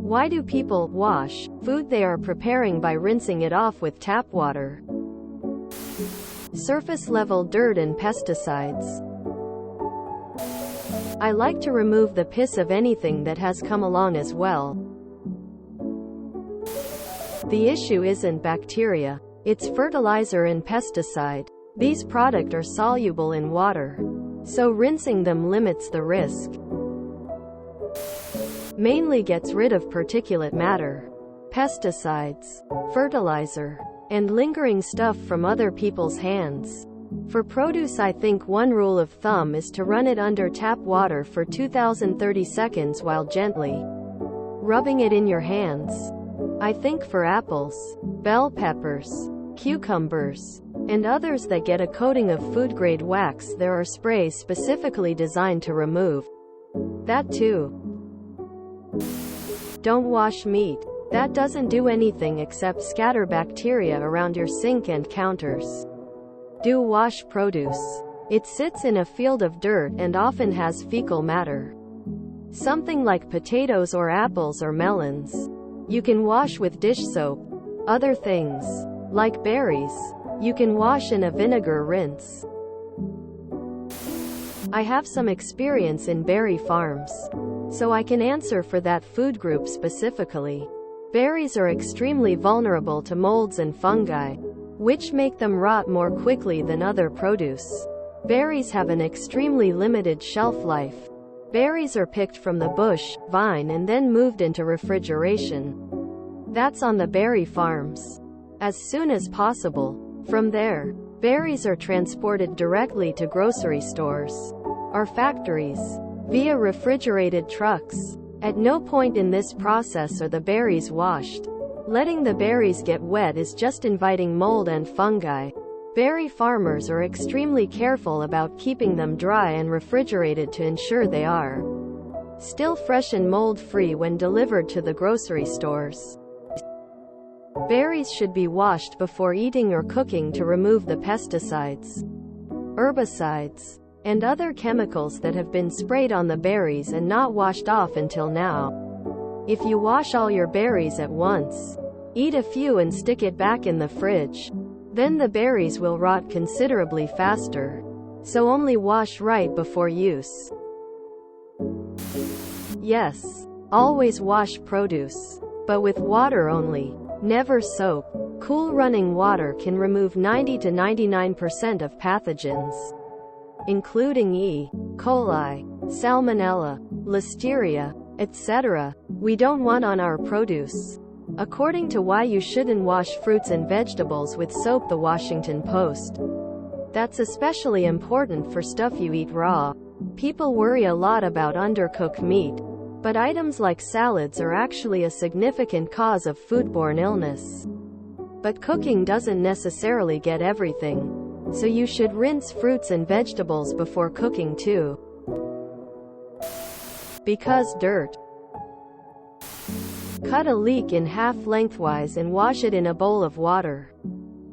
Why do people wash food they are preparing by rinsing it off with tap water? Surface level dirt and pesticides. I like to remove the piss of anything that has come along as well. The issue isn't bacteria, it's fertilizer and pesticide. These products are soluble in water, so rinsing them limits the risk. Mainly gets rid of particulate matter, pesticides, fertilizer, and lingering stuff from other people's hands. For produce, I think one rule of thumb is to run it under tap water for 2030 seconds while gently rubbing it in your hands. I think for apples, bell peppers, cucumbers, and others that get a coating of food-grade wax, there are sprays specifically designed to remove that too. Don't wash meat. That doesn't do anything except scatter bacteria around your sink and counters. Do wash produce. It sits in a field of dirt and often has fecal matter. Something like potatoes or apples or melons, you can wash with dish soap. Other things, like berries, you can wash in a vinegar rinse. I have some experience in berry farms, so I can answer for that food group specifically. Berries are extremely vulnerable to molds and fungi, which make them rot more quickly than other produce. Berries have an extremely limited shelf life. Berries are picked from the bush, vine, and then moved into refrigeration. That's on the berry farms. As soon as possible. From there, berries are transported directly to grocery stores or factories via refrigerated trucks. At no point in this process are the berries washed. Letting the berries get wet is just inviting mold and fungi. Berry farmers are extremely careful about keeping them dry and refrigerated to ensure they are still fresh and mold-free when delivered to the grocery stores. Berries should be washed before eating or cooking to remove the pesticides, herbicides, and other chemicals that have been sprayed on the berries and not washed off until now. If you wash all your berries at once, eat a few and stick it back in the fridge, then the berries will rot considerably faster. So only wash right before use. Yes, always wash produce, but with water only. Never soap. Cool running water can remove 90 to 99% of pathogens, including E. coli, Salmonella, Listeria, etc. we don't want on our produce. According to Why You Shouldn't Wash Fruits and Vegetables with Soap, The Washington Post. That's especially important for stuff you eat raw. People worry a lot about undercooked meat, but items like salads are actually a significant cause of foodborne illness. But cooking doesn't necessarily get everything, so you should rinse fruits and vegetables before cooking too. Because dirt. Cut a leek in half lengthwise and wash it in a bowl of water.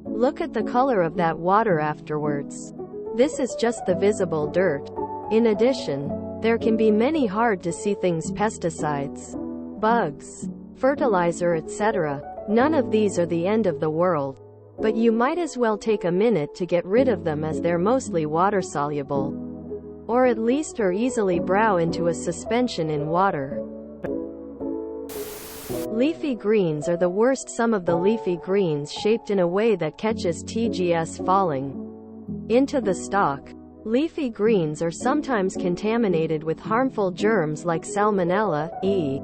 Look at the color of that water afterwards. This is just the visible dirt. In addition, there can be many hard-to-see things: pesticides, bugs, fertilizer, etc. None of these are the end of the world, but you might as well take a minute to get rid of them as they're mostly water-soluble, or at least are easily brow into a suspension in water. Leafy greens are the worst. Some of the leafy greens shaped in a way that catches TGS falling into the stalk. Leafy greens are sometimes contaminated with harmful germs like Salmonella, E.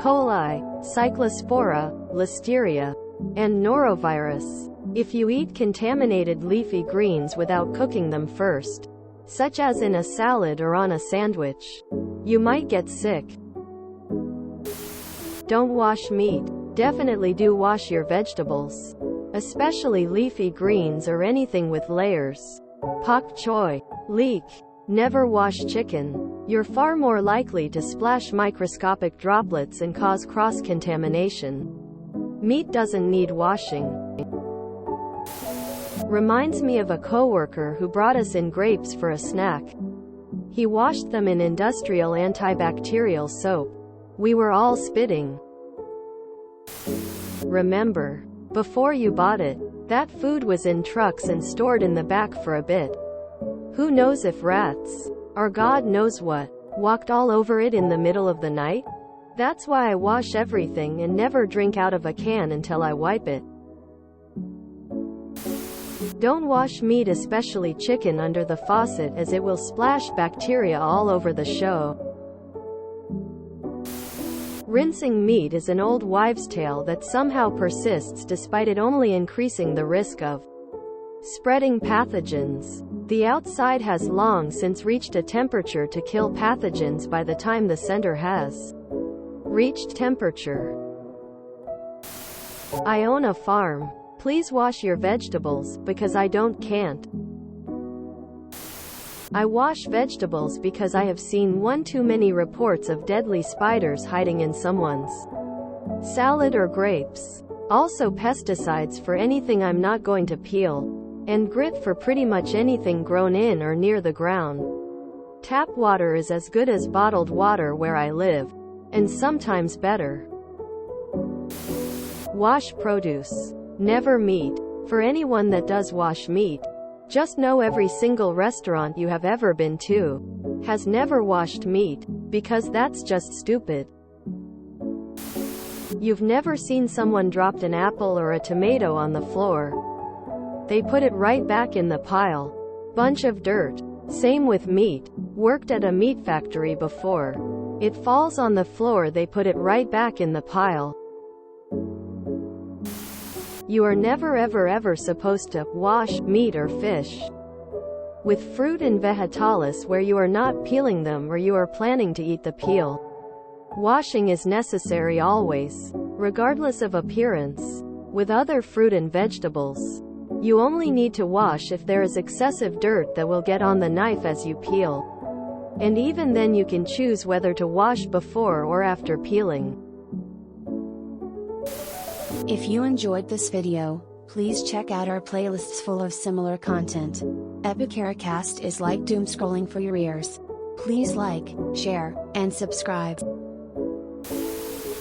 coli, Cyclospora, Listeria, and norovirus. If you eat contaminated leafy greens without cooking them first, such as in a salad or on a sandwich, you might get sick. Don't wash meat. Definitely do wash your vegetables, especially leafy greens or anything with layers. Pak choi. Leek. Never wash chicken. You're far more likely to splash microscopic droplets and cause cross-contamination. Meat doesn't need washing. Reminds me of a coworker who brought us in grapes for a snack. He washed them in industrial antibacterial soap. We were all spitting. Remember, before you bought it, that food was in trucks and stored in the back for a bit. Who knows if rats, or God knows what, walked all over it in the middle of the night? That's why I wash everything and never drink out of a can until I wipe it. Don't wash meat, especially chicken, under the faucet, as it will splash bacteria all over the show. Rinsing meat is an old wives' tale that somehow persists despite it only increasing the risk of spreading pathogens. The outside has long since reached a temperature to kill pathogens by the time the center has reached temperature. I own a farm. Please wash your vegetables, because I can't. I wash vegetables because I have seen one too many reports of deadly spiders hiding in someone's salad or grapes. Also pesticides for anything I'm not going to peel, and grit for pretty much anything grown in or near the ground. Tap water is as good as bottled water where I live, and sometimes better. Wash produce. Never meat. For anyone that does wash meat, just know every single restaurant you have ever been to has never washed meat, because that's just stupid. You've never seen someone dropped an apple or a tomato on the floor. They put it right back in the pile. Bunch of dirt. Same with meat. Worked at a meat factory before. It falls on the floor, they put it right back in the pile. You are never ever supposed to wash meat or fish. With fruit and vegetables where you are not peeling them or you are planning to eat the peel, washing is necessary always, regardless of appearance. With other fruit and vegetables, you only need to wash if there is excessive dirt that will get on the knife as you peel. And even then you can choose whether to wash before or after peeling. If you enjoyed this video, please check out our playlists full of similar content. Epicuricast is like doom scrolling for your ears. Please like, share, and subscribe.